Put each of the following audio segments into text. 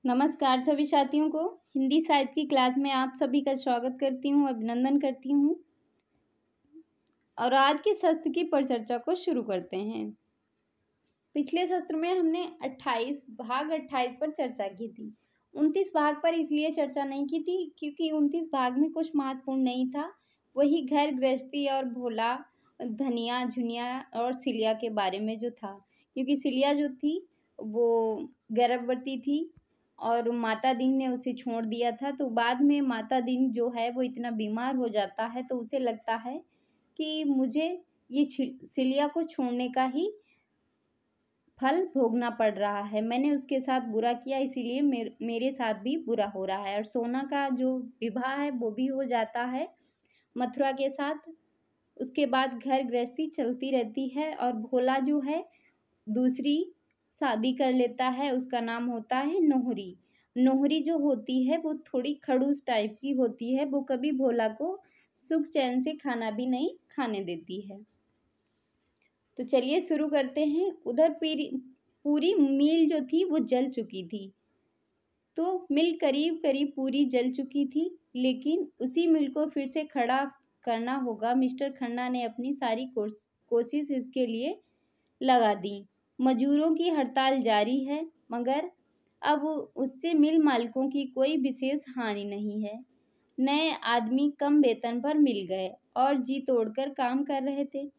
नमस्कार सभी साथियों को। हिंदी साहित्य की क्लास में आप सभी का स्वागत करती हूँ, अभिनंदन करती हूँ। और आज के शस्त्र की परिचर्चा को शुरू करते हैं। पिछले शस्त्र में हमने 28 पर चर्चा की थी। 29 भाग पर इसलिए चर्चा नहीं की थी क्योंकि 29 भाग में कुछ महत्वपूर्ण नहीं था। वही घर गृहस्थी और भोला, धनिया, झुनिया और सिलिया के बारे में जो था, क्योंकि सिलिया जो थी वो गर्भवती थी और माता दीन ने उसे छोड़ दिया था। तो बाद में माता दीन जो है वो इतना बीमार हो जाता है तो उसे लगता है कि मुझे ये सिलिया को छोड़ने का ही फल भोगना पड़ रहा है। मैंने उसके साथ बुरा किया, इसीलिए मेरे साथ भी बुरा हो रहा है। और सोना का जो विवाह है वो भी हो जाता है मथुरा के साथ। उसके बाद घर गृहस्थी चलती रहती है और भोला जो है दूसरी शादी कर लेता है। उसका नाम होता है नोहरी। नोहरी जो होती है वो थोड़ी खड़ूस टाइप की होती है। वो कभी भोला को सुख चैन से खाना भी नहीं खाने देती है। तो चलिए शुरू करते हैं। उधर पूरी मिल जो थी वो जल चुकी थी। तो मिल करीब करीब पूरी जल चुकी थी, लेकिन उसी मिल को फिर से खड़ा करना होगा। मिस्टर खन्ना ने अपनी सारी कोशिश इसके लिए लगा दी। मजदूरों की हड़ताल जारी है, मगर अब उससे मिल मालिकों की कोई विशेष हानि नहीं है। नए आदमी कम वेतन पर मिल गए और जी तोड़कर काम कर रहे थे,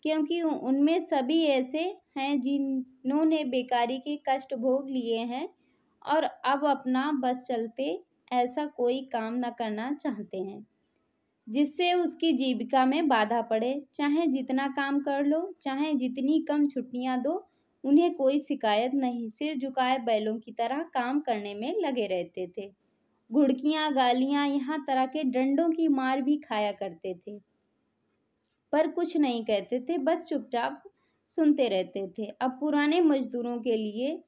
क्योंकि उनमें सभी ऐसे हैं जिन्होंने बेकारी के कष्ट भोग लिए हैं और अब अपना बस चलते ऐसा कोई काम न करना चाहते हैं जिससे उसकी जीविका में बाधा पड़े। चाहे जितना काम कर लो, चाहे जितनी कम छुट्टियां दो, उन्हें कोई शिकायत नहीं। सिर झुकाए बैलों की तरह काम करने में लगे रहते थे। घुड़कियां, गालियां, यहाँ तरह के डंडों की मार भी खाया करते थे, पर कुछ नहीं कहते थे, बस चुपचाप सुनते रहते थे। अब पुराने मजदूरों के लिए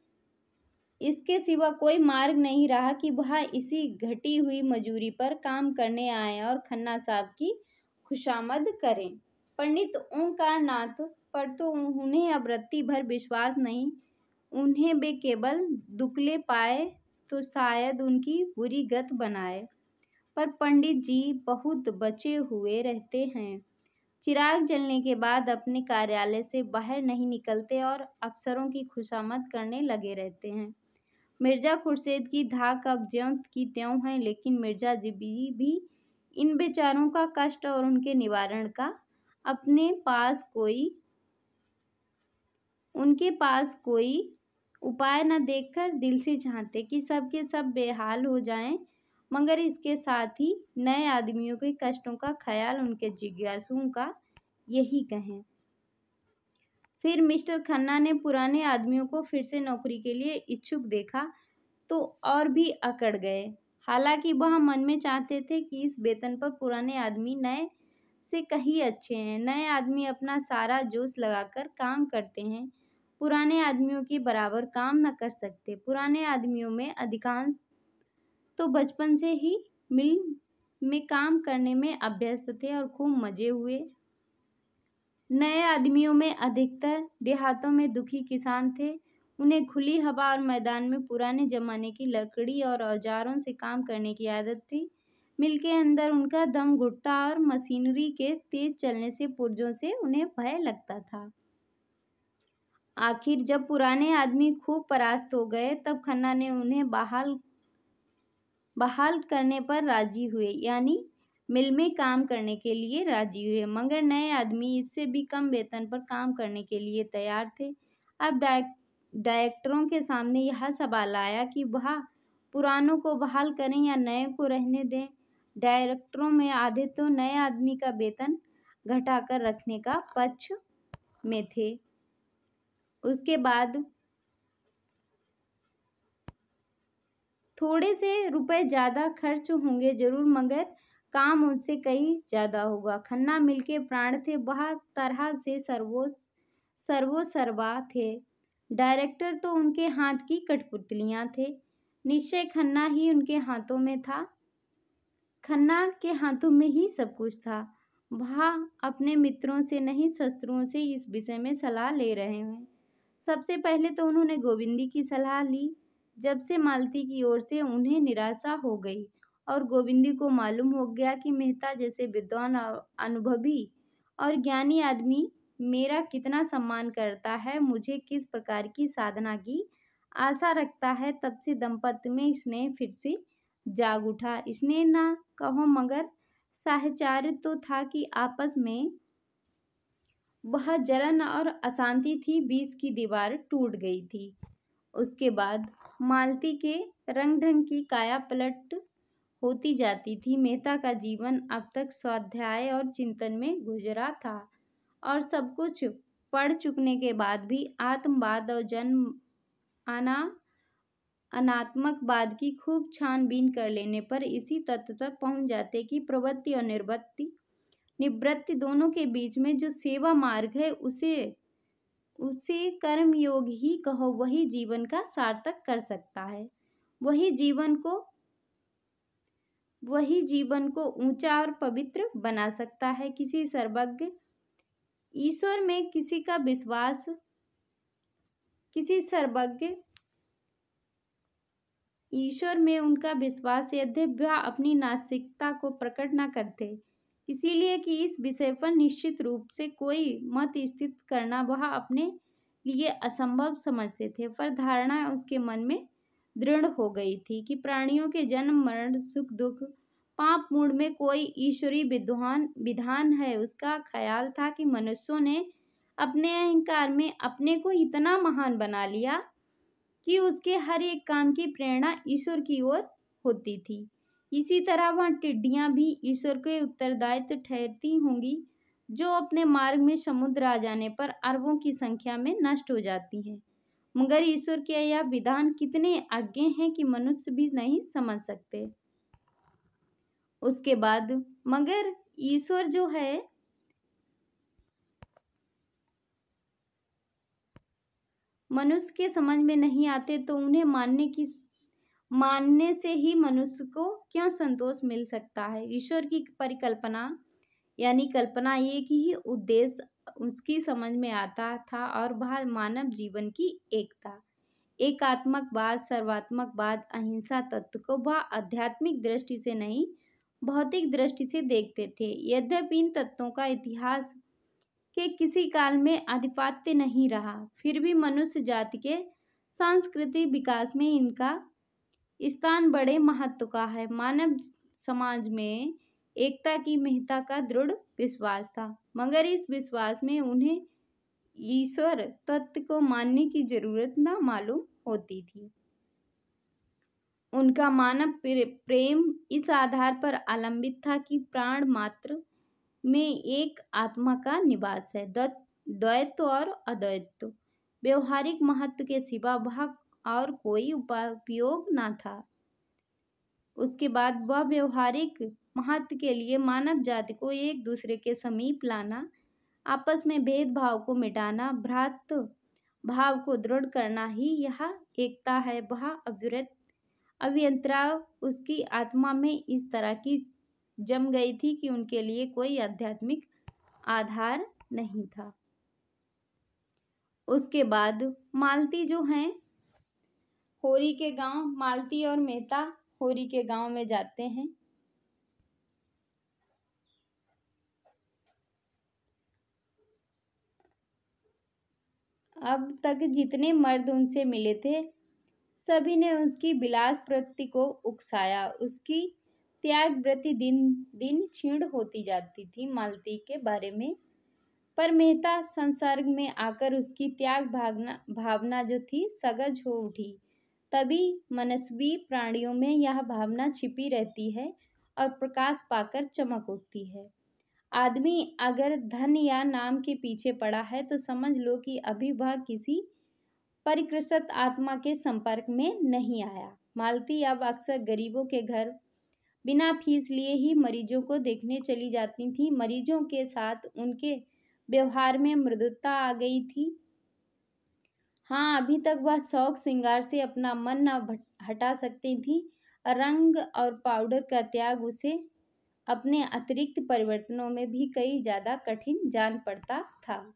इसके सिवा कोई मार्ग नहीं रहा कि वह इसी घटी हुई मजूरी पर काम करने आए और खन्ना साहब की खुशामद करें। पंडित ओंकार नाथ पर तो उन्हें अब रत्ती भर विश्वास नहीं। उन्हें वे केवल दुकले पाए तो शायद उनकी बुरी गत बनाए, पर पंडित जी बहुत बचे हुए रहते हैं। चिराग जलने के बाद अपने कार्यालय से बाहर नहीं निकलते और अफसरों की खुशामद करने लगे रहते हैं। मिर्जा खुर्शीद की धाक अब ज्यों की त्यों है, लेकिन मिर्जा जी भी इन बेचारों का कष्ट और उनके निवारण का उनके पास कोई उपाय न देखकर दिल से चाहते कि सब के सब बेहाल हो जाएं, मगर इसके साथ ही नए आदमियों के कष्टों का ख्याल उनके जिज्ञासुओं का यही कहें। फिर मिस्टर खन्ना ने पुराने आदमियों को फिर से नौकरी के लिए इच्छुक देखा तो और भी अकड़ गए। हालांकि वह मन में चाहते थे कि इस वेतन पर पुराने आदमी नए से कहीं अच्छे हैं। नए आदमी अपना सारा जोश लगाकर काम करते हैं, पुराने आदमियों के बराबर काम न कर सकते। पुराने आदमियों में अधिकांश तो बचपन से ही मिल में काम करने में अभ्यस्त थे और खूब मजे हुए। नए आदमियों में अधिकतर देहातों में दुखी किसान थे। उन्हें खुली हवा और मैदान में पुराने जमाने की लकड़ी और औजारों से काम करने की आदत थी। मिल के अंदर उनका दम घुटता और मशीनरी के तेज चलने से पुर्जों से उन्हें भय लगता था। आखिर जब पुराने आदमी खूब परास्त हो गए तब खन्ना ने उन्हें बहाल करने पर राजी हुए, यानी मिल में काम करने के लिए राजी हुए। मगर नए आदमी इससे भी कम वेतन पर काम करने के लिए तैयार थे। अब डायरेक्टरों के सामने यह सवाल आया कि वह पुरानों को बहाल करें या नए को रहने दें। डायरेक्टरों में आधे तो नए आदमी का वेतन घटाकर रखने का पक्ष में थे। उसके बाद थोड़े से रुपए ज़्यादा खर्च होंगे जरूर, मगर काम उनसे कहीं ज़्यादा होगा। खन्ना मिल के प्राण थे, वह तरह से सर्वोसर्वा थे। डायरेक्टर तो उनके हाथ की कठपुतलियां थे। निश्चय खन्ना ही उनके हाथों में था। खन्ना के हाथों में ही सब कुछ था। वह अपने मित्रों से नहीं, शस्त्रुओं से इस विषय में सलाह ले रहे हैं। सबसे पहले तो उन्होंने गोविंदी की सलाह ली। जब से मालती की ओर से उन्हें निराशा हो गई और गोविंदी को मालूम हो गया कि मेहता जैसे विद्वान अनुभवी और ज्ञानी आदमी मेरा कितना सम्मान करता है, मुझे किस प्रकार की साधना की आशा रखता है, तब से दंपत्ति में स्नेह फिर से जाग उठा। स्नेह ना कहो मगर साहचर्य तो था कि आपस में वह जलन और अशांति थी, बीच की दीवार टूट गई थी। उसके बाद मालती के रंग ढंग की काया पलट होती जाती थी। मेहता का जीवन अब तक स्वाध्याय और चिंतन में गुजरा था और सब कुछ पढ़ चुकने के बाद भी आत्मवाद और जन्म आना अनात्मकवाद की खूब छानबीन कर लेने पर इसी तत्व तक पहुंच जाते कि प्रवृत्ति और निवृत्ति दोनों के बीच में जो सेवा मार्ग है उसे उसे कर्मयोग ही कहो, वही जीवन का सार्थक कर सकता है। वही जीवन को ऊंचा और पवित्र बना सकता है। किसी सर्वज्ञ ईश्वर में उनका विश्वास यद्यपि वह अपनी नास्तिकता को प्रकट न करते, इसीलिए कि इस विषय पर निश्चित रूप से कोई मत स्थित करना वह अपने लिए असंभव समझते थे, पर धारणा उसके मन में दृढ़ हो गई थी कि प्राणियों के जन्म मरण सुख दुख पाप मूड में कोई ईश्वरीय विधान है। उसका ख्याल था कि मनुष्यों ने अपने अहंकार में अपने को इतना महान बना लिया कि उसके हर एक काम की प्रेरणा ईश्वर की ओर होती थी। इसी तरह वह टिड्डियां भी ईश्वर के उत्तरदायित्व ठहरती होंगी, जो अपने मार्ग में समुद्र आ जाने पर अरबों की संख्या में नष्ट हो जाती हैं। मगर ईश्वर के यह विधान कितने आज्ञे हैं कि मनुष्य भी नहीं समझ सकते। उसके बाद मगर ईश्वर जो है मनुष्य के समझ में नहीं आते, तो उन्हें मानने से ही मनुष्य को क्यों संतोष मिल सकता है। ईश्वर की परिकल्पना यानी कल्पना एक ही उद्देश्य उसकी समझ में आता था और वह मानव जीवन की एकता, एकात्मकवाद, सर्वात्मकवाद, अहिंसा तत्व को वह आध्यात्मिक दृष्टि से नहीं भौतिक दृष्टि से देखते थे। यद्यपि इन तत्वों का इतिहास के किसी काल में आधिपत्य नहीं रहा, फिर भी मनुष्य जाति के सांस्कृतिक विकास में इनका स्थान बड़े महत्व का है। मानव समाज में एकता की महत्ता का दृढ़ विश्वास था, मगर इस विश्वास में उन्हें ईश्वर तत्व को मानने की जरूरत न मालूम होती थी। उनका मानव प्रेम इस आधार पर आलंबित था कि प्राण मात्र में एक आत्मा का निवास है, द्वैत्व और अद्वैत्व व्यवहारिक महत्व के सिवा वह और कोई उपयोग न था। उसके बाद वह व्यवहारिक महत्व के लिए मानव जाति को एक दूसरे के समीप लाना, आपस में भेदभाव को मिटाना, भ्रातृ भाव को दृढ़ करना ही यह एकता है। वह अभियंत्रा उसकी आत्मा में इस तरह की जम गई थी कि उनके लिए कोई आध्यात्मिक आधार नहीं था। उसके बाद मालती जो हैं होरी के गांव, मालती और मेहता होरी के गांव में जाते हैं। अब तक जितने मर्द उनसे मिले थे सभी ने उसकी विलास प्रवृत्ति को उकसाया। उसकी त्याग वृत्ति दिन दिन क्षीण होती जाती थी मालती के बारे में, पर मेहता संसर्ग में आकर उसकी त्याग भावना जो थी सगज हो उठी। तभी मनस्वी प्राणियों में यह भावना छिपी रहती है और प्रकाश पाकर चमक उठती है। आदमी अगर धन या नाम के पीछे पड़ा है तो समझ लो कि अभी वह किसी परिकृष्ट आत्मा के संपर्क में नहीं आया। मालती अब अक्सर गरीबों के घर बिना फीस लिए ही मरीजों को देखने चली जाती थी। मरीजों के साथ उनके व्यवहार में मृदुता आ गई थी। हाँ, अभी तक वह शौक श्रृंगार से अपना मन न हटा सकती थी। रंग और पाउडर का त्याग उसे अपने अतिरिक्त परिवर्तनों में भी कई ज्यादा कठिन जान पड़ता था।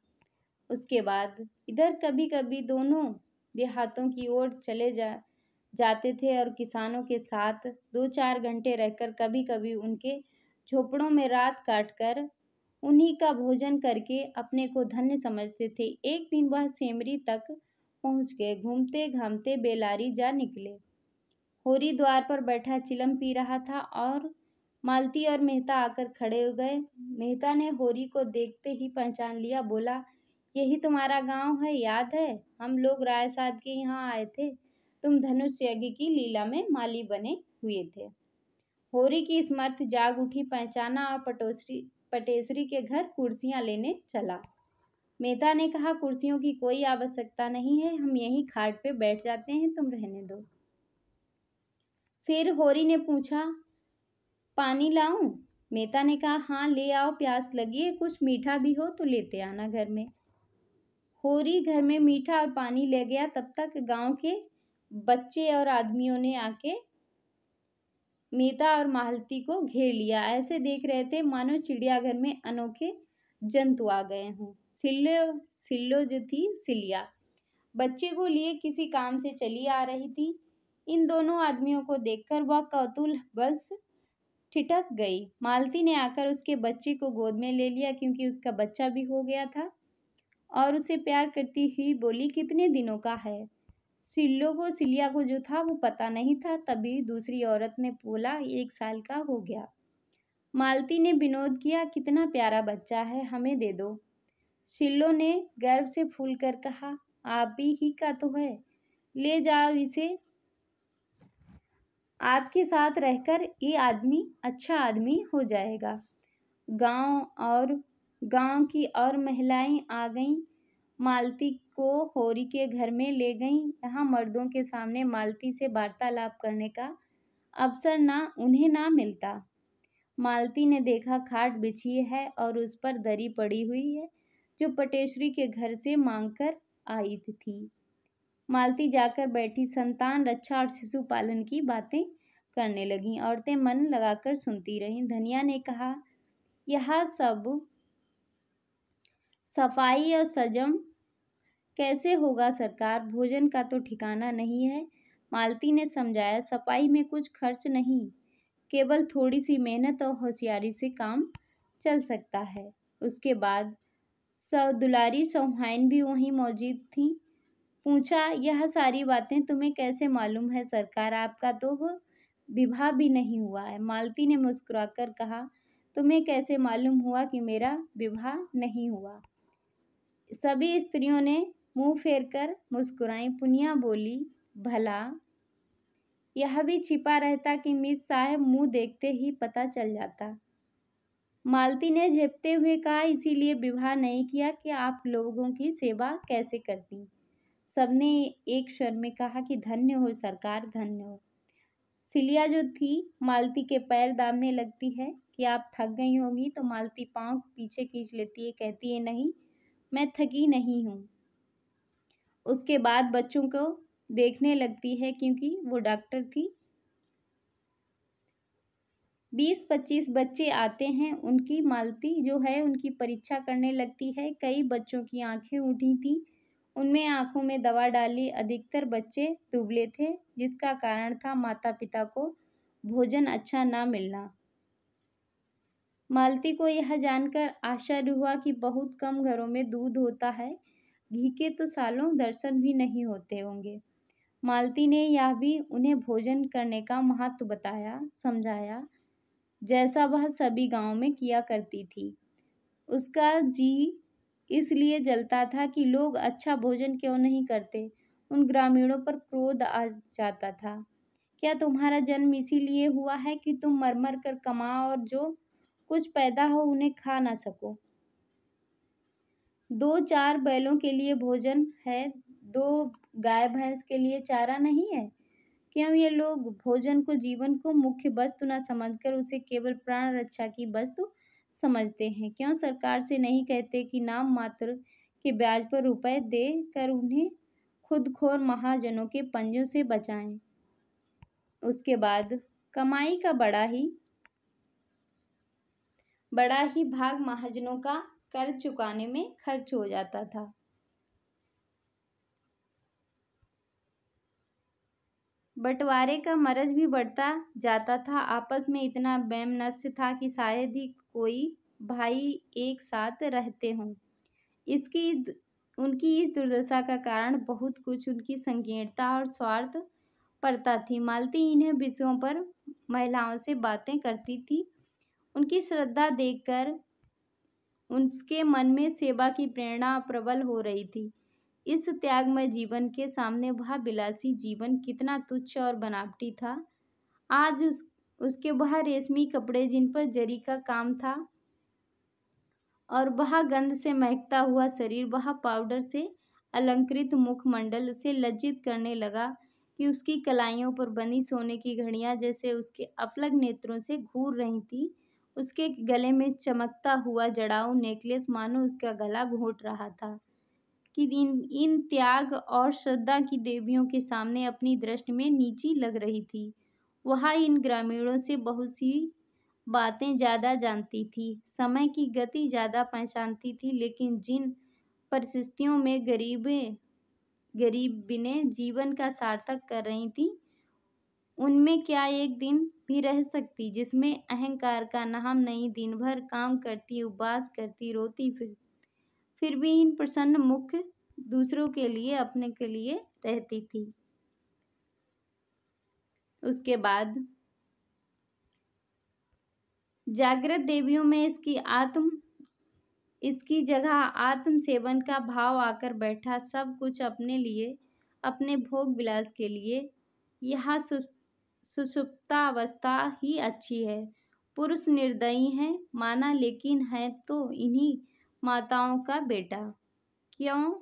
उसके बाद इधर कभी कभी दोनों देहातों की ओर चले जाते थे और किसानों के साथ 2-4 घंटे रहकर कभी कभी उनके झोपड़ों में रात काटकर उन्हीं का भोजन करके अपने को धन्य समझते थे। एक दिन वह सेमरी तक पहुंच गए। घूमते घामते बेलारी जा निकले। होरी द्वार पर बैठा चिलम पी रहा था और मालती और मेहता आकर खड़े हो गए। मेहता ने होरी को देखते ही पहचान लिया। बोला, यही तुम्हारा गांव है, याद है? हम लोग राय साहब के यहाँ आए थे। तुम धनुष यज्ञ की लीला में माली बने हुए थे। होरी की स्मृति जाग उठी। पहचाना और पटेश्वरी के घर कुर्सियां लेने चला। मेहता ने कहा, कुर्सियों की कोई आवश्यकता नहीं है, हम यहीं खाट पे बैठ जाते हैं, तुम रहने दो। फिर होरी ने पूछा, पानी लाऊं? मेहता ने कहा, हाँ ले आओ, प्यास लगी है, कुछ मीठा भी हो तो लेते आना घर में। होरी घर में मीठा और पानी ले गया। तब तक गांव के बच्चे और आदमियों ने आके मेहता और मालती को घेर लिया। ऐसे देख रहे थे मानो चिड़ियाघर में अनोखे जंतु आ गए हों। सिल्लो जो थी, सिलिया बच्चे को लिए किसी काम से चली आ रही थी। इन दोनों आदमियों को देखकर वह कौतूहल बस ठिठक गई। मालती ने आकर उसके बच्चे को गोद में ले लिया, क्योंकि उसका बच्चा भी हो गया था, और उसे प्यार करती हुई बोली, कितने दिनों का है? सिलिया को जो था वो पता नहीं था। तभी दूसरी औरत ने बोला, 1 साल का हो गया। मालती ने विनोद किया, कितना प्यारा बच्चा है, हमें दे दो। सिल्लो ने गर्व से फूल कर कहा, आप ही का तो है, ले जाओ इसे। आपके साथ रहकर ये आदमी अच्छा आदमी हो जाएगा। गांव की और महिलाएं आ गईं। मालती को होरी के घर में ले गईं। यहाँ मर्दों के सामने मालती से वार्तालाप करने का अवसर उन्हें ना मिलता। मालती ने देखा, खाट बिछी है और उस पर दरी पड़ी हुई है, जो पटेश्वरी के घर से मांगकर आई थी। मालती जाकर बैठी। संतान रक्षा और शिशु पालन की बातें करने लगी। औरतें मन लगाकर सुनती रहीं। धनिया ने कहा, यह सब सफाई और सजम कैसे होगा सरकार? भोजन का तो ठिकाना नहीं है। मालती ने समझाया, सफाई में कुछ खर्च नहीं, केवल थोड़ी सी मेहनत और होशियारी से काम चल सकता है। उसके बाद दुलारी सौहाइन भी वहीं मौजूद थी। पूछा, यह सारी बातें तुम्हें कैसे मालूम है सरकार? आपका तो वो विवाह भी नहीं हुआ है। मालती ने मुस्कुराकर कहा, तुम्हें कैसे मालूम हुआ कि मेरा विवाह नहीं हुआ? सभी स्त्रियों ने मुंह फेरकर मुस्कुराई। पुनिया बोली, भला यह भी छिपा रहता कि मिस साहब मुंह देखते ही पता चल जाता। मालती ने झेपते हुए कहा, इसीलिए विवाह नहीं किया कि आप लोगों की सेवा कैसे करती। सबने एक स्वर में कहा कि धन्य हो सरकार, धन्य हो। सिलिया जो थी, मालती के पैर दाबने लगती है कि आप थक गई होंगी, तो मालती पांव पीछे खींच लेती है, कहती है, नहीं, मैं थकी नहीं हूँ। उसके बाद बच्चों को देखने लगती है, क्योंकि वो डॉक्टर थी। 20-25 बच्चे आते हैं। उनकी मालती जो है उनकी परीक्षा करने लगती है। कई बच्चों की आंखें उठी थी, उनमें आंखों में दवा डाली। अधिकतर बच्चे दुबले थे, जिसका कारण था माता पिता को भोजन अच्छा ना मिलना। मालती को यह जानकर आश्चर्य हुआ कि बहुत कम घरों में दूध होता है। घी के तो सालों दर्शन भी नहीं होते होंगे। मालती ने यह भी उन्हें भोजन करने का महत्व बताया, समझाया, जैसा वह सभी गांव में किया करती थी। उसका जी इसलिए जलता था कि लोग अच्छा भोजन क्यों नहीं करते। उन ग्रामीणों पर क्रोध आ जाता था। क्या तुम्हारा जन्म इसीलिए हुआ है कि तुम मर कर कमाओ और जो कुछ पैदा हो उन्हें खा ना सको? 2-4 बैलों के लिए भोजन है, 2 गाय भैंस के लिए चारा नहीं है? क्यों ये लोग भोजन को जीवन को मुख्य वस्तु न समझकर उसे केवल प्राण रक्षा की वस्तु समझते हैं? क्यों सरकार से नहीं कहते कि नाम मात्र के ब्याज पर रुपए दे कर उन्हें खुदखोर महाजनों के पंजों से बचाएं? उसके बाद कमाई का बड़ा ही भाग महाजनों का कर्ज चुकाने में खर्च हो जाता था। बंटवारे का मरज भी बढ़ता जाता था। आपस में इतना वैमनस्य था कि शायद ही कोई भाई एक साथ रहते हों। उनकी इस दुर्दशा का कारण बहुत कुछ उनकी संकीर्णता और स्वार्थ परता थी। मालती इन्हीं विषयों पर महिलाओं से बातें करती थी। उनकी श्रद्धा देखकर उसके मन में सेवा की प्रेरणा प्रबल हो रही थी। इस त्यागमय जीवन के सामने वह विलासी जीवन कितना तुच्छ और बनावटी था। आज उसके वह रेशमी कपड़े जिन पर जरी का काम था और वह गंध से महकता हुआ शरीर, वह पाउडर से अलंकृत मुखमंडल उसे लज्जित करने लगा कि उसकी कलाइयों पर बनी सोने की घड़ियां जैसे उसके अफलग नेत्रों से घूर रही थी। उसके गले में चमकता हुआ जड़ाऊ नेकलेस मानो उसका गला घोंट रहा था कि इन त्याग और श्रद्धा की देवियों के सामने अपनी दृष्टि में नीची लग रही थी। वह इन ग्रामीणों से बहुत सी बातें ज़्यादा जानती थी, समय की गति ज़्यादा पहचानती थी, लेकिन जिन परिस्थितियों में गरीबिनें जीवन का सार्थक कर रही थी, उनमें क्या एक दिन भी रह सकती जिसमें अहंकार का नाम नहीं। दिन भर काम करती, उपवास करती, रोती फिर भी इन प्रसन्न मुख दूसरों के लिए, अपने के लिए रहती थी। उसके बाद जागृत देवियों में इसकी जगह आत्म सेवन का भाव आकर बैठा। सब कुछ अपने लिए, अपने भोग विलास के लिए। यह सुषुप्ता अवस्था ही अच्छी है। पुरुष निर्दयी है माना, लेकिन है तो इन्हीं माताओं का बेटा। क्यों?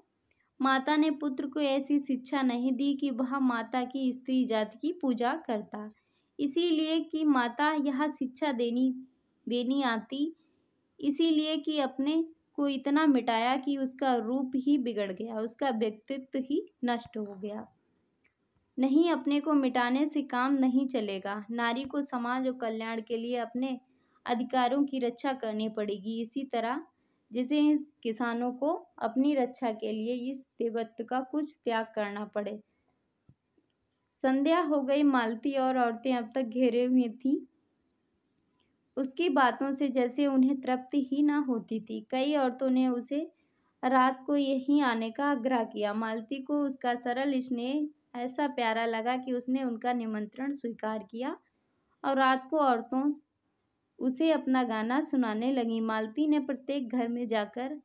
माता ने पुत्र को ऐसी शिक्षा नहीं दी कि वह माता की स्त्री जाति की पूजा करता, इसीलिए कि माता यह शिक्षा देनी आती, इसीलिए कि अपने को इतना मिटाया कि उसका रूप ही बिगड़ गया, उसका व्यक्तित्व ही नष्ट हो गया। नहीं, अपने को मिटाने से काम नहीं चलेगा। नारी को समाज और कल्याण के लिए अपने अधिकारों की रक्षा करनी पड़ेगी, इसी तरह जैसे किसानों को अपनी रक्षा के लिए इस देवत्व का कुछ त्याग करना पड़े। संध्या हो गई। मालती और औरतें अब तक घेरे हुए थीं। उसकी बातों से जैसे उन्हें तृप्ति ही ना होती थी। कई औरतों ने उसे रात को यहीं आने का आग्रह किया। मालती को उसका सरल स्नेह ऐसा प्यारा लगा कि उसने उनका निमंत्रण स्वीकार किया और रात को औरतों उसे अपना गाना सुनाने लगी। मालती ने प्रत्येक घर में जाकर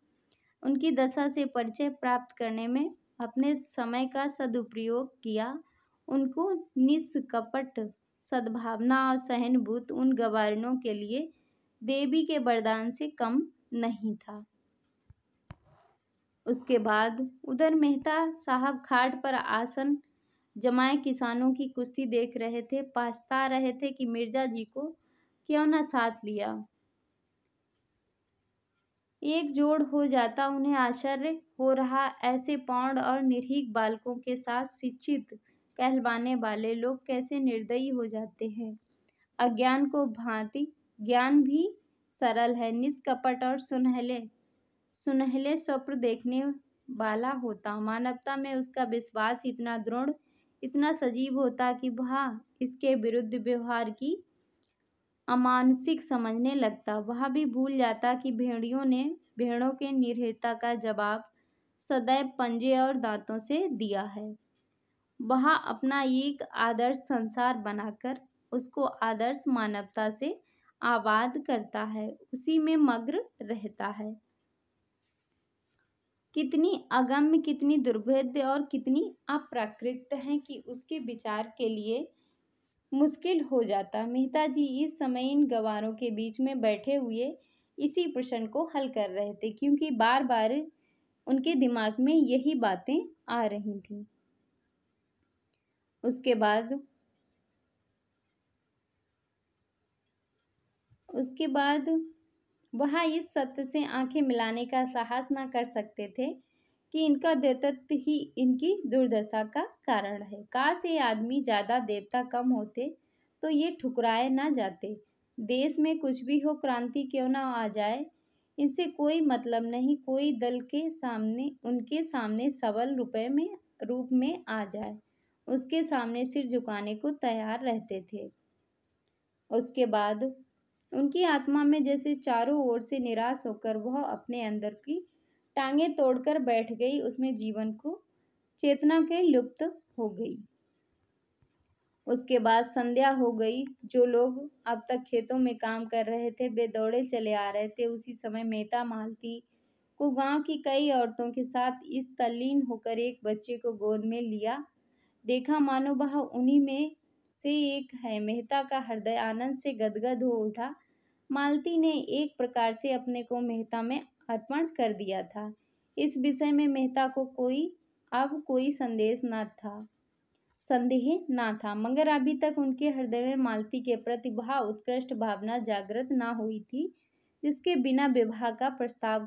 उनकी दशा से परिचय प्राप्त करने में अपने समय का सदुपयोग किया। उनको निष्कपट सद्भावना और सहानुभूति उन गवारिनों के लिए देवी के वरदान से कम नहीं था। उसके बाद उधर मेहता साहब खाट पर आसन जमाए किसानों की कुश्ती देख रहे थे। पछता रहे थे कि मिर्जा जी को क्यों न साथ लिया, एक जोड़ हो जाता। उन्हें आश्चर्य हो रहा, ऐसे पौंड और निर्भीक बालकों के साथ शिक्षित कहलवाने वाले लोग कैसे निर्दयी हो जाते हैं। अज्ञान को भांति ज्ञान भी सरल है, निष्कपट और सुनहले स्वप्न देखने वाला होता। मानवता में उसका विश्वास इतना दृढ़, इतना सजीव होता कि वह इसके विरुद्ध व्यवहार की अमानुषिक समझने लगता। वह भी भूल जाता कि भेड़ों के निर्भयता का जवाब सदैव पंजे और दांतों से दिया है। वह अपना एक आदर्श संसार बनाकर उसको आदर्श मानवता से आबाद करता है, उसी में मग्न रहता है। कितनी अगम्य, कितनी दुर्भेद्य और कितनी अप्राकृत है कि उसके विचार के लिए मुश्किल हो जाता। मेहता जी इस समय इन गवारों के बीच में बैठे हुए इसी प्रश्न को हल कर रहे थे, क्योंकि बार बार उनके दिमाग में यही बातें आ रही थीं। उसके बाद वह इस सत्य से आंखें मिलाने का साहस न कर सकते थे कि इनका देवत्व ही इनकी दुर्दशा का कारण है। काश ये आदमी ज़्यादा देवता कम होते तो ये ठुकराए ना जाते। देश में कुछ भी हो, क्रांति क्यों ना आ जाए, इससे कोई मतलब नहीं। कोई दल के सामने उनके सामने सबल रूप में आ जाए, उसके सामने सिर झुकाने को तैयार रहते थे। उसके बाद उनकी आत्मा में जैसे चारों ओर से निराश होकर वह अपने अंदर की टांगें तोड़कर बैठ गई, उसमें जीवन को चेतना के लुप्त हो गई। उसके बाद संध्या हो गई। जो लोग अब तक खेतों में काम कर रहे थे वे दौड़े चले आ रहे थे। उसी समय मेहता मालती को गांव की कई औरतों के साथ इस तल्लीन होकर एक बच्चे को गोद में लिया देखा मानो वह उन्हीं में से एक है। मेहता का हृदय आनंद से गदगद हो उठा। मालती ने एक प्रकार से अपने को मेहता में अर्पण कर दिया था। इस विषय में मेहता को अब कोई संदेह ना था, मगर अभी तक उनके हृदय में मालती के प्रति वह उत्कृष्ट भावना जागृत ना हुई थी जिसके बिना विवाह का प्रस्ताव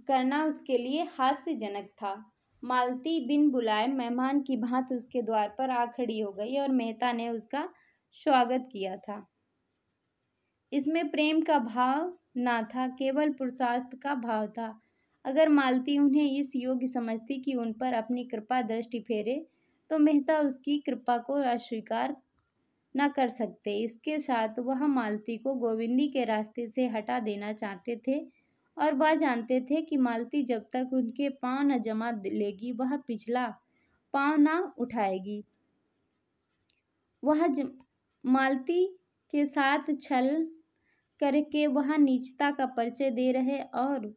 करना उसके लिए हास्यजनक था। मालती बिन बुलाए मेहमान की भांति उसके द्वार पर आ खड़ी हो गई और मेहता ने उसका स्वागत किया था। इसमें प्रेम का भाव ना था, केवल पुरुषार्थ का भाव था। अगर मालती उन्हें इस योग्य समझती कि उन पर अपनी कृपा दृष्टि फेरे तो मेहता उसकी कृपा को अस्वीकार न कर सकते। इसके साथ वह मालती को गोविंदी के रास्ते से हटा देना चाहते थे और वह जानते थे कि मालती जब तक उनके पांव न जमा लेगी वह पिछला पांव न उठाएगी। मालती के साथ छल करके वह नीचता का परिचय दे रहे और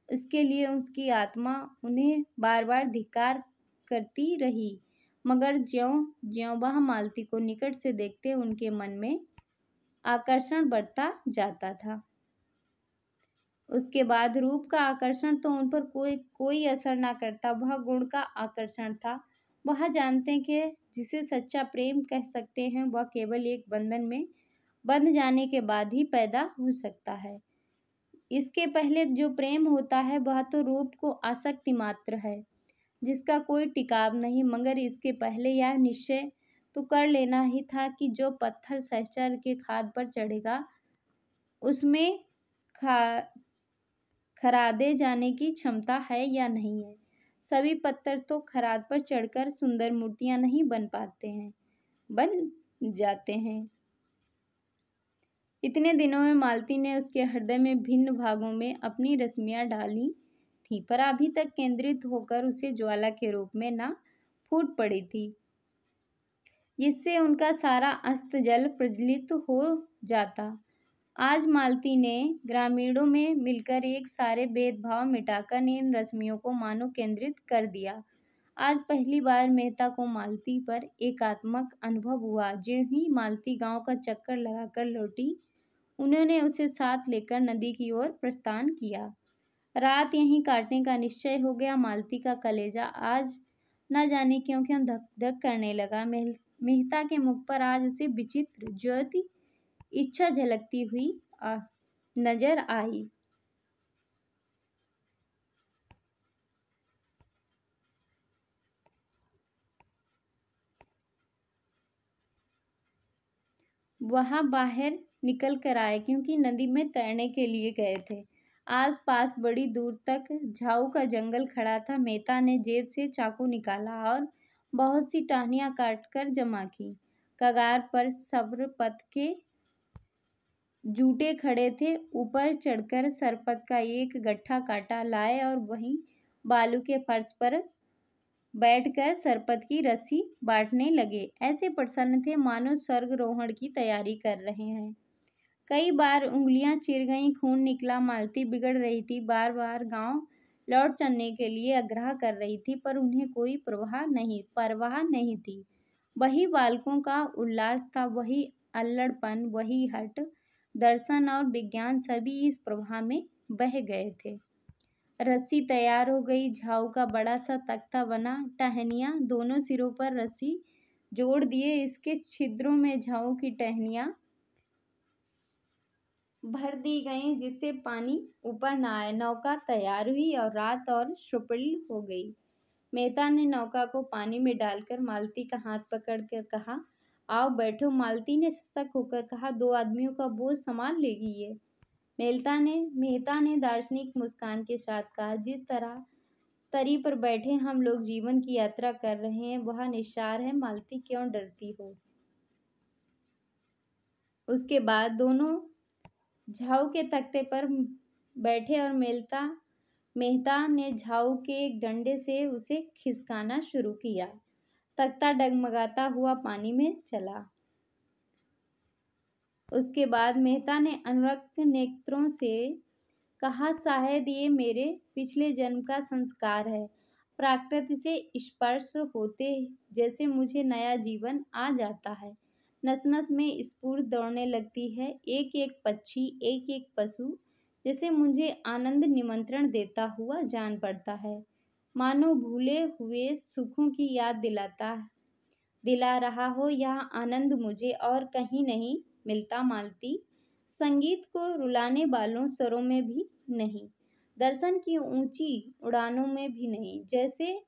उसके लिए उसकी आत्मा उन्हें बार बार धिक्कार करती रही, मगर ज्यों-ज्यों वह मालती को निकट से देखते उनके मन में आकर्षण बढ़ता जाता था। उसके बाद रूप का आकर्षण तो उन पर कोई असर ना करता, वह गुण का आकर्षण था। वह जानते कि जिसे सच्चा प्रेम कह सकते हैं वह केवल एक बंधन में बंध जाने के बाद ही पैदा हो सकता है। इसके पहले जो प्रेम होता है वह तो रूप को आसक्ति मात्र है जिसका कोई टिकाव नहीं, मगर इसके पहले यह निश्चय तो कर लेना ही था कि जो पत्थर सहचर के खाद पर चढ़ेगा उसमें खरादे जाने की क्षमता है या नहीं है। सभी पत्थर तो खराद पर चढ़कर सुंदर मूर्तियां नहीं बन जाते हैं। इतने दिनों में मालती ने उसके हृदय में भिन्न भागों में अपनी रश्मियां डाली थी, पर अभी तक केंद्रित होकर उसे ज्वाला के रूप में न फूट पड़ी थी जिससे उनका सारा अस्त जल प्रज्वलित हो जाता। आज मालती ने ग्रामीणों में मिलकर एक सारे भेदभाव मिटाकर इन रश्मियों को मानो केंद्रित कर दिया। आज पहली बार मेहता को मालती पर एकात्मक अनुभव हुआ। जो ही मालती गांव का चक्कर लगाकर लौटी उन्होंने उसे साथ लेकर नदी की ओर प्रस्थान किया। रात यहीं काटने का निश्चय हो गया। मालती का कलेजा आज न जाने क्यों धक धक करने लगा। मेहता के मुख पर आज उसे विचित्र ज्योति इच्छा झलकती हुई नजर आई। वहां बाहर निकल कर आए क्योंकि नदी में तैरने के लिए गए थे। आस पास बड़ी दूर तक झाऊ का जंगल खड़ा था। मेहता ने जेब से चाकू निकाला और बहुत सी टहनियां काटकर जमा की। कगार पर सरपत के जूटे खड़े थे। ऊपर चढ़कर सरपत का एक गट्ठा काटा लाए और वहीं बालू के फर्श पर बैठकर सरपत की रस्सी बांटने लगे। ऐसे प्रसन्न थे मानो स्वर्गारोहण की तैयारी कर रहे हैं। कई बार उंगलियां चिर गईं, खून निकला। मालती बिगड़ रही थी, बार बार गांव लौट चलने के लिए आग्रह कर रही थी, पर उन्हें कोई परवाह नहीं थी। वही बालकों का उल्लास था, वही अल्लड़पन, वही हठ, दर्शन और विज्ञान सभी इस प्रवाह में बह गए थे। रस्सी तैयार हो गई। झाऊ का बड़ा सा तख्ता बना। टहनियां दोनों सिरों पर रस्सी जोड़ दिए। इसके छिद्रों में झाऊ की टहनियां भर दी गईं जिससे पानी ऊपर न आए। नौका तैयार हुई और रात और सुपील हो गई। मेहता ने नौका को पानी में डालकर मालती का हाथ पकड़कर कहा, आओ बैठो। मालती ने सशक होकर कहा, 2 आदमियों का बोझ संभाल लेगी ये। मेहता ने दार्शनिक मुस्कान के साथ कहा, जिस तरह तरी पर बैठे हम लोग जीवन की यात्रा कर रहे हैं, वह निस्सार है, मालती क्यों डरती हो। उसके बाद दोनों झाऊ के तख्ते पर बैठे और मेहता ने झाऊ के एक डंडे से उसे खिसकाना शुरू किया। तख्ता डगमगाता हुआ पानी में चला। उसके बाद मेहता ने अनुरक्त नेत्रों से कहा, शायद ये मेरे पिछले जन्म का संस्कार है। प्रकृति से स्पर्श होते जैसे मुझे नया जीवन आ जाता है। नस नस में स्फूर्ति दौड़ने लगती है। एक एक पक्षी, एक एक पशु जैसे मुझे आनंद निमंत्रण देता हुआ जान पड़ता है, मानो भूले हुए सुखों की याद दिला रहा हो। यह आनंद मुझे और कहीं नहीं मिलता मालती, संगीत को रुलाने वालों स्वरों में भी नहीं, दर्शन की ऊंची उड़ानों में भी नहीं। जैसे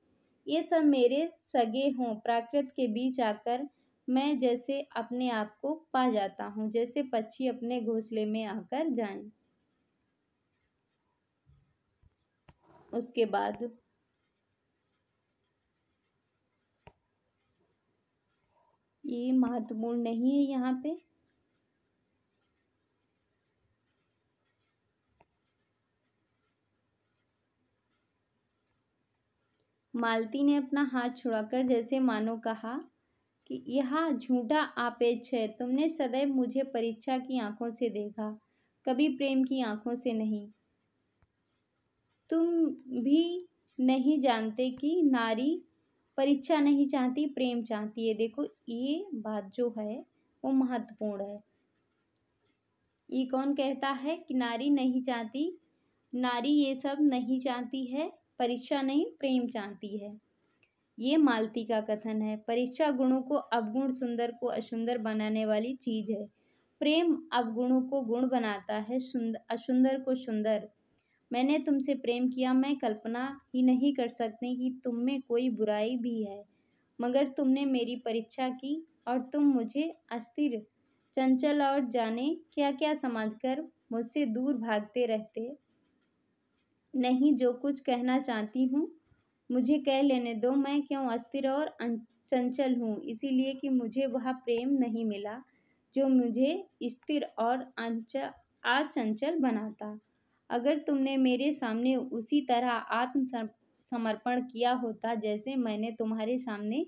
ये सब मेरे सगे हों, प्रकृति के बीच आकर मैं जैसे अपने आप को पा जाता हूँ, जैसे पक्षी अपने घोंसले में आकर जाएं। उसके बाद ये महत्वपूर्ण नहीं है यहाँ पे। मालती ने अपना हाथ छुड़ाकर जैसे मानो कहा कि यह झूठा आपेक्ष है। तुमने सदैव मुझे परीक्षा की आंखों से देखा, कभी प्रेम की आंखों से नहीं। तुम भी नहीं जानते कि नारी परीक्षा नहीं चाहती, प्रेम चाहती है। देखो ये बात जो है वो महत्वपूर्ण है। ये कौन कहता है कि नारी नहीं चाहती, नारी ये सब नहीं चाहती है, परीक्षा नहीं प्रेम चाहती है। ये मालती का कथन है। परीक्षा गुणों को अवगुण, सुंदर को असुंदर बनाने वाली चीज है। प्रेम अवगुणों को गुण बनाता है, असुंदर को सुंदर। मैंने तुमसे प्रेम किया, मैं कल्पना ही नहीं कर सकती कि तुम में कोई बुराई भी है, मगर तुमने मेरी परीक्षा की और तुम मुझे अस्थिर, चंचल और जाने क्या क्या समझकर मुझसे दूर भागते रहते। नहीं, जो कुछ कहना चाहती हूँ मुझे कह लेने दो। मैं क्यों अस्थिर और चंचल हूँ? इसीलिए कि मुझे वह प्रेम नहीं मिला जो मुझे स्थिर और अचंचल बनाता। अगर तुमने मेरे सामने उसी तरह समर्पण किया होता जैसे मैंने तुम्हारे सामने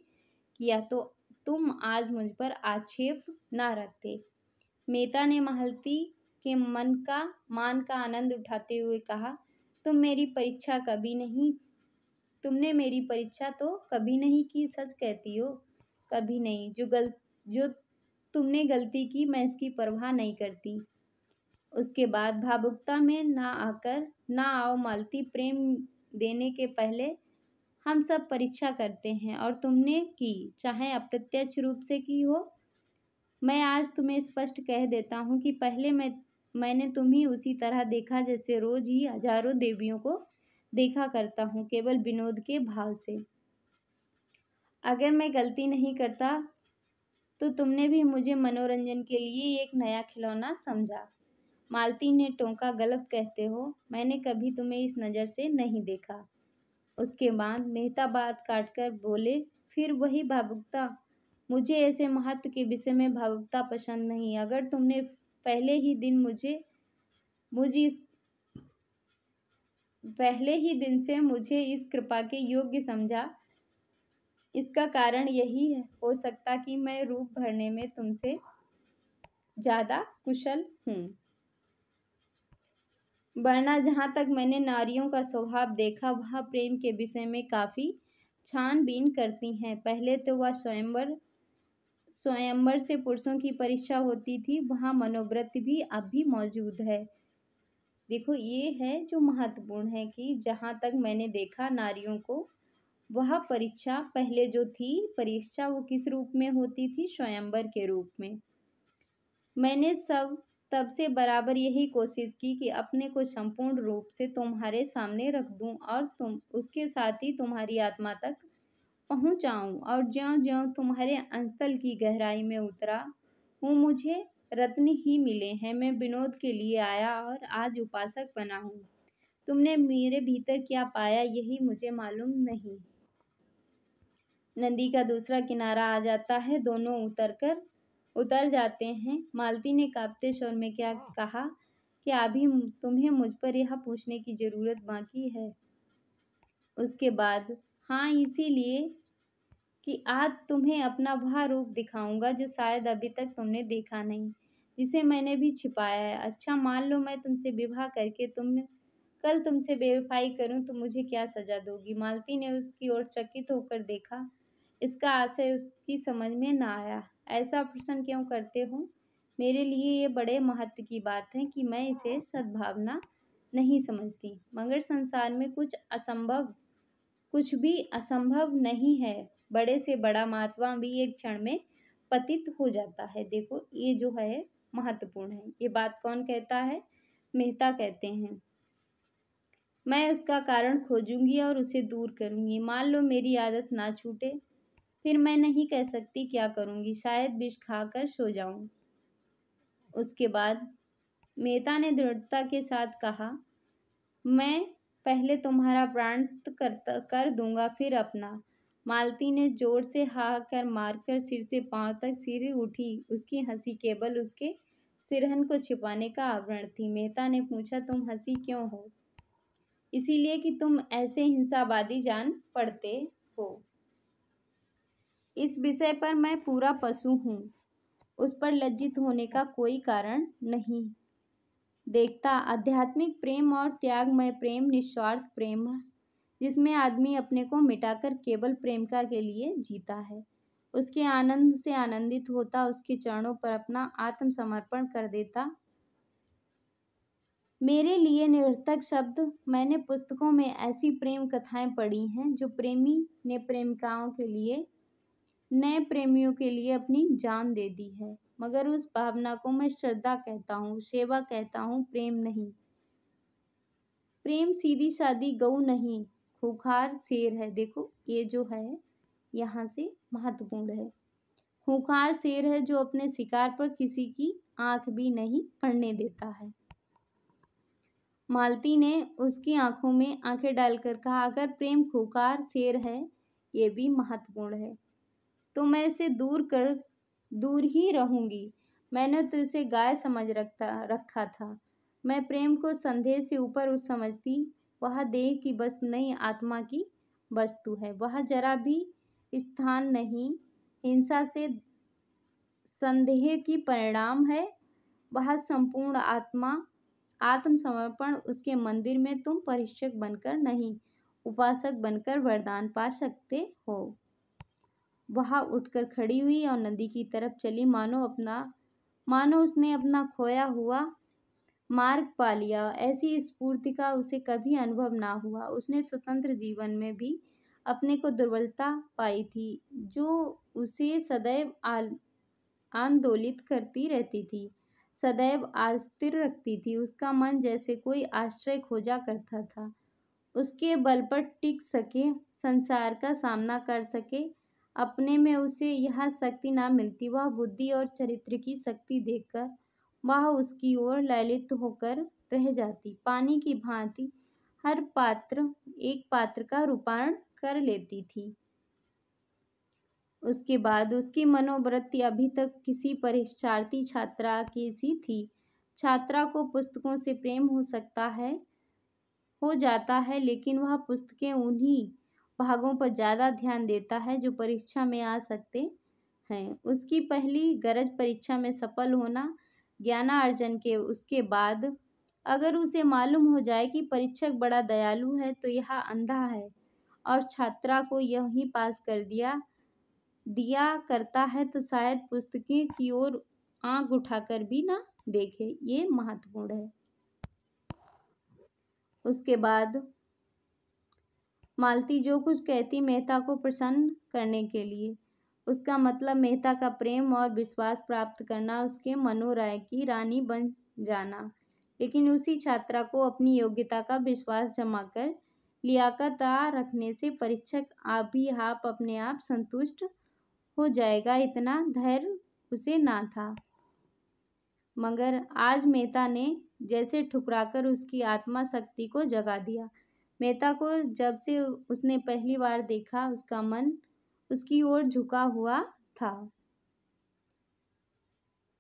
किया, तो तुम आज मुझ पर आक्षेप ना रखते। मेहता ने मालती के मान का आनंद उठाते हुए कहा, तुमने मेरी परीक्षा तो कभी नहीं की, सच कहती हो? कभी नहीं। जो तुमने गलती की, मैं इसकी परवाह नहीं करती। उसके बाद भावुकता में ना आओ मालती। प्रेम देने के पहले हम सब परीक्षा करते हैं, और तुमने की, चाहे अप्रत्यक्ष रूप से की हो। मैं आज तुम्हें स्पष्ट कह देता हूँ कि पहले मैंने तुम्हें उसी तरह देखा जैसे रोज ही हजारों देवियों को देखा करता हूँ, केवल विनोद के भाव से। अगर मैं गलती नहीं करता तो तुमने भी मुझे मनोरंजन के लिए एक नया खिलौना समझा। मालती ने टोका, गलत कहते हो, मैंने कभी तुम्हें इस नज़र से नहीं देखा। उसके बाद मेहता बात काटकर बोले, फिर वही भावुकता। मुझे ऐसे महत्व के विषय में भावुकता पसंद नहीं। अगर तुमने पहले ही दिन से मुझे इस कृपा के योग्य समझा, इसका कारण यही हो सकता कि मैं रूप भरने में तुमसे ज्यादा कुशल हूँ। वरना जहाँ तक मैंने नारियों का स्वभाव देखा, वह प्रेम के विषय में काफी छानबीन करती हैं। पहले तो वह स्वयंवर से पुरुषों की परीक्षा होती थी, वहाँ मनोव्रत भी अब भी मौजूद है। देखो ये है जो महत्वपूर्ण है कि जहाँ तक मैंने देखा नारियों को, वह परीक्षा पहले जो थी परीक्षा, वो किस रूप में होती थी? स्वयंवर के रूप में। मैंने तब से बराबर यही कोशिश की कि अपने को संपूर्ण रूप से तुम्हारे सामने रख दूं और तुम उसके साथ ही तुम्हारी आत्मा तक पहुंच आऊं। और ज्यों-ज्यों तुम्हारे अंतल की गहराई में उतरा हूँ, मुझे रत्न ही मिले हैं। मैं विनोद के लिए आया और आज उपासक बना हूँ। तुमने मेरे भीतर क्या पाया यही मुझे मालूम नहीं। नदी का दूसरा किनारा आ जाता है, दोनों उतर जाते हैं। मालती ने कांपते स्वर में क्या कहा कि अभी तुम्हें मुझ पर यह पूछने की जरूरत बाकी है। उसके बाद, हाँ, इसीलिए कि आज तुम्हें अपना वह रूप दिखाऊंगा जो शायद अभी तक तुमने देखा नहीं, जिसे मैंने भी छिपाया है। अच्छा, मान लो मैं तुमसे विवाह करके कल तुमसे बेवफाई करूं तो मुझे क्या सजा दोगी? मालती ने उसकी ओर चकित होकर देखा। इसका आशय उसकी समझ में ना आया। ऐसा प्रश्न क्यों करते हो? मेरे लिए ये बड़े महत्व की बात है कि मैं इसे सद्भावना नहीं समझती, मगर संसार में कुछ भी असंभव नहीं है। बड़े से बड़ा महात्मा भी एक क्षण में पतित हो जाता है। देखो, ये जो है महत्वपूर्ण है। ये बात कौन कहता है? मेहता कहते हैं। मैं उसका कारण खोजूंगी और उसे दूर करूंगी। मान लो मेरी आदत ना छूटे, फिर मैं नहीं कह सकती क्या करूंगी। शायद विष खाकर सो जाऊं। उसके बाद मेहता ने दृढ़ता के साथ कहा, मैं पहले तुम्हारा प्राण कर दूंगा, फिर अपना। मालती ने जोर से हाहाकार मारकर सिर से पांव तक सिर उठी। उसकी हंसी केवल उसके सिरहन को छिपाने का आवरण थी। मेहता ने पूछा, तुम हंसी क्यों हो? इसीलिए कि तुम ऐसे हिंसावादी जान पड़ते हो। इस विषय पर मैं पूरा पशु हूँ। उस पर लज्जित होने का कोई कारण नहीं देखता। आध्यात्मिक प्रेम और त्यागमय प्रेम निस्वार्थ प्रेम है, जिसमें आदमी अपने को मिटाकर केवल प्रेमिका के लिए जीता है, उसके आनंद से आनंदित होता, उसके चरणों पर अपना आत्मसमर्पण कर देता। मेरे लिए निरर्थक शब्द। मैंने पुस्तकों में ऐसी प्रेम कथाएं पढ़ी हैं जो प्रेमी ने प्रेमिकाओं के लिए, नए प्रेमियों के लिए अपनी जान दे दी है, मगर उस भावना को मैं श्रद्धा कहता हूँ, सेवा कहता हूँ, प्रेम नहीं। प्रेम सीधी सादी गऊ नहीं, खूंखार शेर है। देखो, ये जो है यहाँ से महत्वपूर्ण है। खूंखार शेर है जो अपने शिकार पर किसी की आंख भी नहीं पड़ने देता है। मालती ने उसकी आंखों में आंखें डालकर कहा, अगर प्रेम खूंखार शेर है, ये भी महत्वपूर्ण है, तो मैं इसे दूर ही रहूंगी। मैंने तो इसे गाय समझ रखा था। मैं प्रेम को संदेह से ऊपर उठ समझती। वह देह की वस्तु नहीं, आत्मा की वस्तु है। वह जरा भी स्थान नहीं हिंसा से संदेह की परिणाम है। वह संपूर्ण आत्मसमर्पण। उसके मंदिर में तुम परीक्षक बनकर नहीं, उपासक बनकर वरदान पा सकते हो। वह उठकर खड़ी हुई और नदी की तरफ चली, मानो उसने अपना खोया हुआ मार्ग पा लिया। ऐसी स्फूर्ति का उसे कभी अनुभव ना हुआ। उसने स्वतंत्र जीवन में भी अपने को दुर्बलता पाई थी, जो उसे सदैव आंदोलित करती रहती थी, सदैव अस्थिर रखती थी। उसका मन जैसे कोई आश्रय खोजा करता था, उसके बल पर टिक सके, संसार का सामना कर सके। अपने में उसे यह शक्ति ना मिलती। वह बुद्धि और चरित्र की शक्ति देखकर वह उसकी ओर ललित होकर रह जाती। पानी की भांति हर एक पात्र का रूपांतरण कर लेती थी। उसके बाद उसकी मनोवृत्ति अभी तक किसी परीक्षार्थी छात्रा की सी थी। छात्रा को पुस्तकों से प्रेम हो जाता है, लेकिन वह पुस्तकें उन्हीं भागों पर ज़्यादा ध्यान देता है जो परीक्षा में आ सकते हैं। उसकी पहली गरज परीक्षा में सफल होना, ज्ञानार्जन के उसके बाद अगर उसे मालूम हो जाए कि परीक्षक बड़ा दयालु है तो यह अंधा है और छात्रा को यही पास कर दिया करता है, तो शायद पुस्तकें की ओर आंख उठाकर भी ना देखे। ये महत्वपूर्ण है। उसके बाद मालती जो कुछ कहती मेहता को प्रसन्न करने के लिए। उसका मतलब मेहता का प्रेम और विश्वास प्राप्त करना, उसके मनोराय की रानी बन जाना। लेकिन उसी छात्रा को अपनी योग्यता का विश्वास जमा कर लियाकत रखने से परीक्षक आप अपने आप संतुष्ट हो जाएगा, इतना धैर्य उसे ना था। मगर आज मेहता ने जैसे ठुकराकर उसकी आत्मा शक्ति को जगा दिया। मेहता को जब से उसने पहली बार देखा, उसका मन उसकी ओर झुका हुआ था।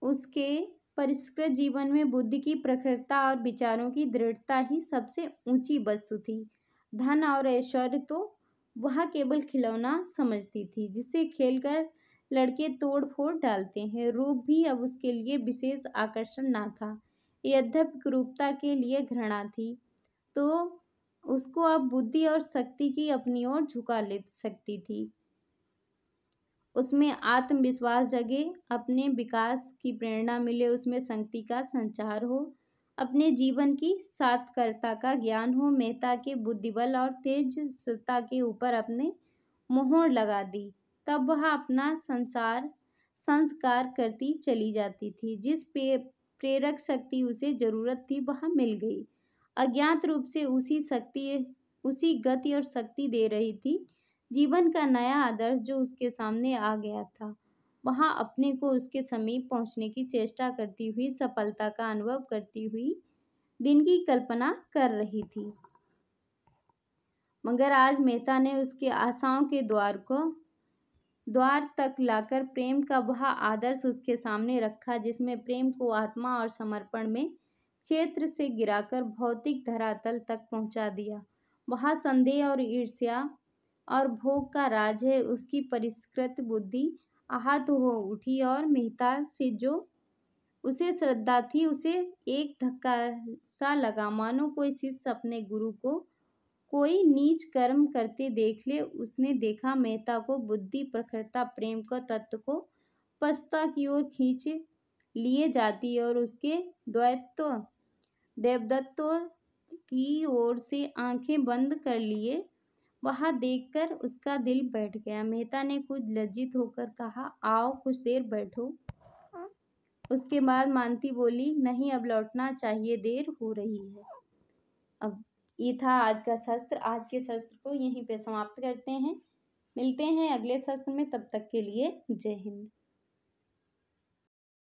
उसके परिष्कृत जीवन में बुद्धि की प्रखरता और विचारों की दृढ़ता ही सबसे ऊंची वस्तु थी। धन और ऐश्वर्य तो वह केवल खिलौना समझती थी, जिसे खेलकर लड़के तोड़ फोड़ डालते हैं। रूप भी अब उसके लिए विशेष आकर्षण न था। यद्यपि क्रूरता के लिए घृणा थी, तो उसको अब बुद्धि और शक्ति की अपनी ओर झुका ले सकती थी। उसमें आत्मविश्वास जगे, अपने विकास की प्रेरणा मिले, उसमें शक्ति का संचार हो, अपने जीवन की सार्थकता का ज्ञान हो। मेहता के बुद्धिबल और तेजस्विता के ऊपर अपने मोहर लगा दी। तब वह अपना संस्कार करती चली जाती थी। जिस प्रेरक शक्ति उसे जरूरत थी वह मिल गई। अज्ञात रूप से उसी गति और शक्ति दे रही थी। जीवन का नया आदर्श जो उसके सामने आ गया था, वहां अपने को उसके समीप पहुंचने की चेष्टा करती हुई, सफलता का अनुभव करती हुई दिन की कल्पना कर रही थी। मगर आज मेहता ने उसके आशाओं के द्वार तक लाकर प्रेम का वह आदर्श उसके सामने रखा, जिसमें प्रेम को आत्मा और समर्पण में क्षेत्र से गिराकर भौतिक धरातल तक पहुंचा दिया। वह संदेह और ईर्ष्या और भोग का राज है। उसकी परिष्कृत बुद्धि आहत हो उठी और मेहता से जो उसे श्रद्धा थी, उसे एक धक्का सा लगा, मानो कोई शिष्य अपने गुरु को कोई नीच कर्म करते देख ले। उसने देखा मेहता को बुद्धि, प्रखरता, प्रेम का तत्व को पश्चाता की ओर खींच लिए जाती और उसके देवदत्तों की ओर से आंखें बंद कर लिए। वहां देखकर उसका दिल बैठ गया। मेहता ने कुछ लज्जित होकर कहा, आओ कुछ देर बैठो। उसके बाद मानती बोली, नहीं अब लौटना चाहिए, देर हो रही है। अब ये था आज का शस्त्र। आज के शस्त्र को यहीं पे समाप्त करते हैं। मिलते हैं अगले शस्त्र में, तब तक के लिए जय हिंद।